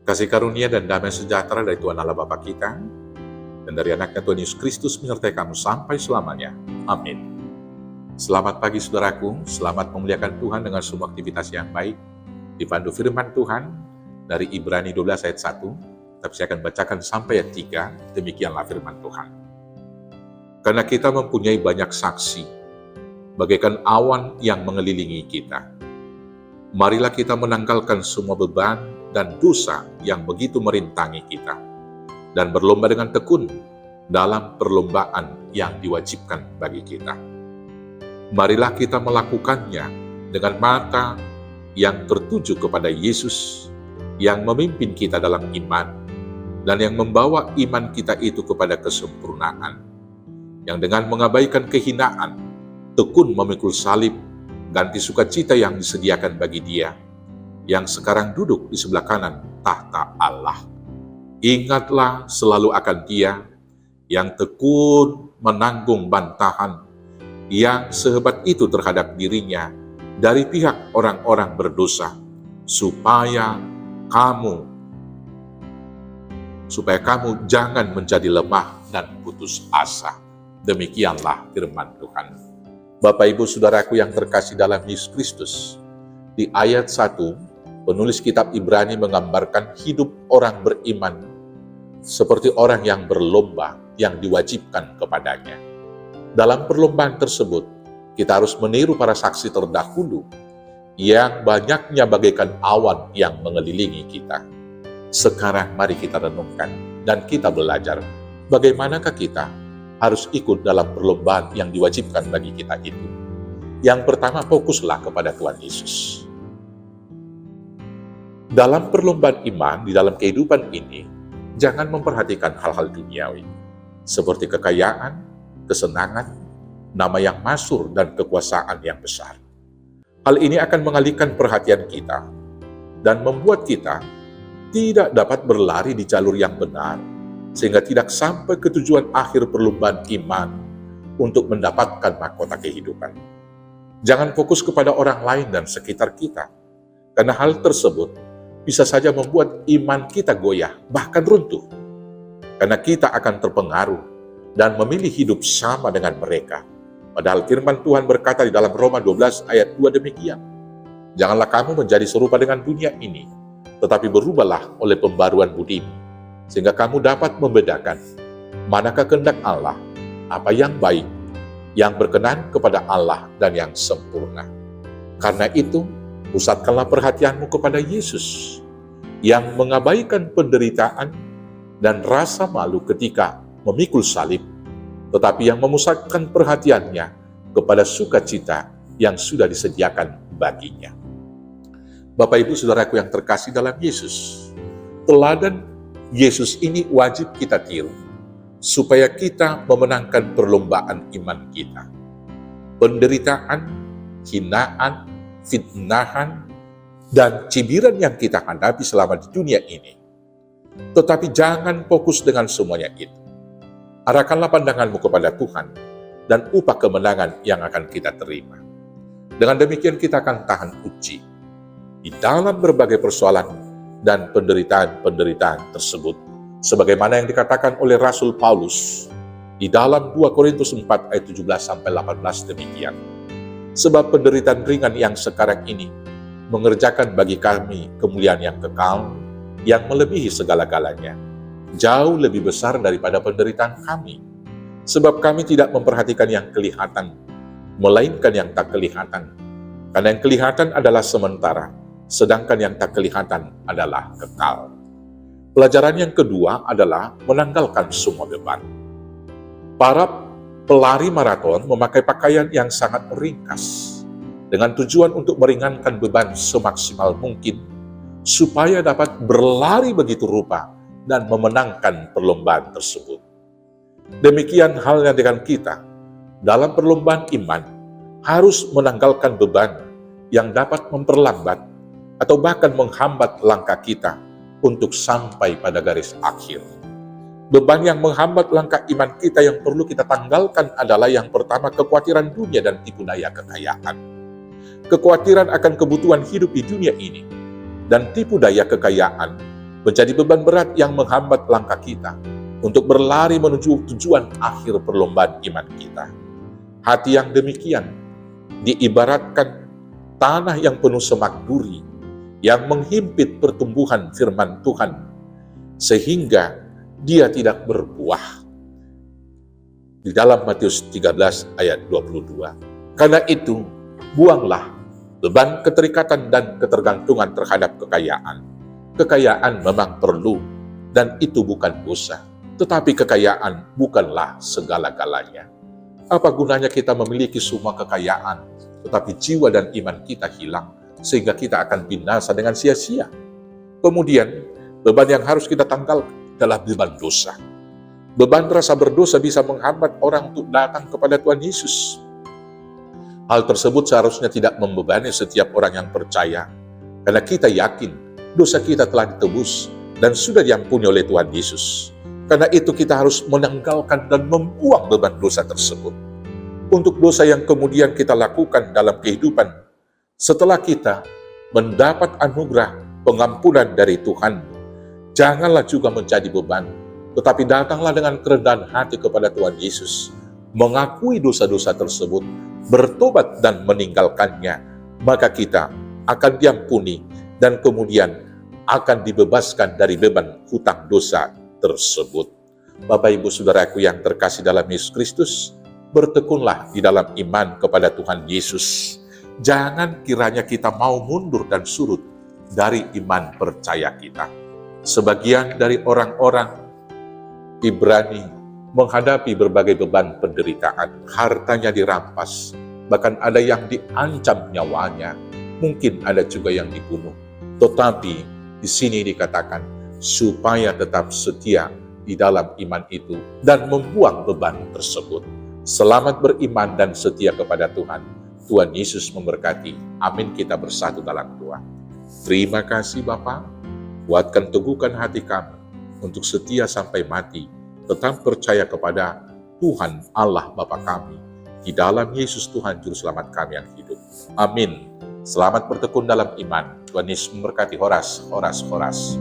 Kasih karunia dan damai sejahtera dari Tuhan Allah Bapa kita, dan dari anaknya Tuhan Yesus Kristus menyertai kamu sampai selamanya. Amin. Selamat pagi saudaraku, selamat memuliakan Tuhan dengan semua aktivitas yang baik. Dipandu firman Tuhan dari Ibrani 12 ayat 1, tapi saya akan bacakan sampai ayat 3, demikianlah firman Tuhan. Karena kita mempunyai banyak saksi, bagaikan awan yang mengelilingi kita. Marilah kita menanggalkan semua beban dan dosa yang begitu merintangi kita, dan berlomba dengan tekun dalam perlombaan yang diwajibkan bagi kita. Marilah kita melakukannya dengan mata yang tertuju kepada Yesus, yang memimpin kita dalam iman, dan yang membawa iman kita itu kepada kesempurnaan, yang dengan mengabaikan kehinaan, tekun memikul salib, ganti sukacita yang disediakan bagi Dia, yang sekarang duduk di sebelah kanan tahta Allah. Ingatlah selalu akan Dia, yang tekun menanggung bantahan yang sehebat itu terhadap dirinya dari pihak orang-orang berdosa, supaya kamu jangan menjadi lemah dan putus asa. Demikianlah firman Tuhan. Bapak Ibu Saudaraku yang terkasih dalam Yesus Kristus, di ayat 1, penulis kitab Ibrani menggambarkan hidup orang beriman seperti orang yang berlomba yang diwajibkan kepadanya. Dalam perlombaan tersebut, kita harus meniru para saksi terdahulu yang banyaknya bagaikan awan yang mengelilingi kita. Sekarang mari kita renungkan dan kita belajar bagaimanakah kita harus ikut dalam perlombaan yang diwajibkan bagi kita itu. Yang pertama, fokuslah kepada Tuhan Yesus. Dalam perlombaan iman, di dalam kehidupan ini, jangan memperhatikan hal-hal duniawi, seperti kekayaan, kesenangan, nama yang masyhur, dan kekuasaan yang besar. Hal ini akan mengalihkan perhatian kita dan membuat kita tidak dapat berlari di jalur yang benar, sehingga tidak sampai ke tujuan akhir perlombaan iman untuk mendapatkan mahkota kehidupan. Jangan fokus kepada orang lain dan sekitar kita, karena hal tersebut bisa saja membuat iman kita goyah, bahkan runtuh. Karena kita akan terpengaruh dan memilih hidup sama dengan mereka. Padahal firman Tuhan berkata di dalam Roma 12 ayat 2 demikian, janganlah kamu menjadi serupa dengan dunia ini, tetapi berubahlah oleh pembaruan budimu, sehingga kamu dapat membedakan manakah kehendak Allah, apa yang baik, yang berkenan kepada Allah, dan yang sempurna. Karena itu, pusatkanlah perhatianmu kepada Yesus, yang mengabaikan penderitaan dan rasa malu ketika memikul salib, tetapi yang memusatkan perhatiannya kepada sukacita yang sudah disediakan baginya. Bapak Ibu Saudaraku yang terkasih dalam Yesus, teladan Yesus ini wajib kita tiru, supaya kita memenangkan perlombaan iman kita. Penderitaan, hinaan, fitnahan, dan cibiran yang kita hadapi selama di dunia ini. Tetapi jangan fokus dengan semuanya itu. Arahkanlah pandanganmu kepada Tuhan dan upah kemenangan yang akan kita terima. Dengan demikian kita akan tahan uji di dalam berbagai persoalan dan penderitaan-penderitaan tersebut, sebagaimana yang dikatakan oleh Rasul Paulus di dalam 2 Korintus 4 ayat 17-18 demikian. Sebab penderitaan ringan yang sekarang ini mengerjakan bagi kami kemuliaan yang kekal, yang melebihi segala-galanya, jauh lebih besar daripada penderitaan kami. Sebab kami tidak memperhatikan yang kelihatan, melainkan yang tak kelihatan. Karena yang kelihatan adalah sementara, sedangkan yang tak kelihatan adalah kekal. Pelajaran yang kedua adalah menanggalkan semua beban. Para pelari maraton memakai pakaian yang sangat ringkas, dengan tujuan untuk meringankan beban semaksimal mungkin, supaya dapat berlari begitu rupa dan memenangkan perlombaan tersebut. Demikian halnya dengan kita, dalam perlombaan iman, harus menanggalkan beban yang dapat memperlambat atau bahkan menghambat langkah kita untuk sampai pada garis akhir. Beban yang menghambat langkah iman kita yang perlu kita tanggalkan adalah yang pertama, kekhawatiran dunia dan tipu daya kekayaan. Kekhawatiran akan kebutuhan hidup di dunia ini dan tipu daya kekayaan menjadi beban berat yang menghambat langkah kita untuk berlari menuju tujuan akhir perlombaan iman kita. Hati yang demikian diibaratkan tanah yang penuh semak duri yang menghimpit pertumbuhan firman Tuhan sehingga dia tidak berbuah. Di dalam Matius 13 ayat 22. Karena itu, buanglah beban keterikatan dan ketergantungan terhadap kekayaan. Kekayaan memang perlu, dan itu bukan dosa. Tetapi kekayaan bukanlah segala-galanya. Apa gunanya kita memiliki semua kekayaan, tetapi jiwa dan iman kita hilang, sehingga kita akan binasa dengan sia-sia. Kemudian, beban yang harus kita tanggalkan adalah beban dosa. Beban rasa berdosa bisa menghambat orang untuk datang kepada Tuhan Yesus. Hal tersebut seharusnya tidak membebani setiap orang yang percaya, karena kita yakin dosa kita telah ditebus dan sudah diampuni oleh Tuhan Yesus. Karena itu kita harus menanggalkan dan membuang beban dosa tersebut. Untuk dosa yang kemudian kita lakukan dalam kehidupan, setelah kita mendapat anugerah pengampunan dari Tuhan, janganlah juga menjadi beban, tetapi datanglah dengan kerendahan hati kepada Tuhan Yesus, mengakui dosa-dosa tersebut, bertobat dan meninggalkannya, maka kita akan diampuni dan kemudian akan dibebaskan dari beban hutang dosa tersebut. Bapak Ibu Saudaraku yang terkasih dalam Yesus Kristus, bertekunlah di dalam iman kepada Tuhan Yesus. Jangan kiranya kita mau mundur dan surut dari iman percaya kita. Sebagian dari orang-orang Ibrani menghadapi berbagai beban penderitaan, hartanya dirampas, bahkan ada yang diancam nyawanya, mungkin ada juga yang dibunuh. Tetapi di sini dikatakan supaya tetap setia di dalam iman itu dan membuang beban tersebut. Selamat beriman dan setia kepada Tuhan. Tuhan Yesus memberkati. Amin. Kita bersatu dalam doa. Terima kasih Bapa, kuatkan teguhkan hati kami untuk setia sampai mati, tetap percaya kepada Tuhan Allah Bapa kami, di dalam Yesus Tuhan Juru Selamat kami yang hidup. Amin. Selamat bertekun dalam iman. Tuhan Yesus memberkati. Horas, horas, horas.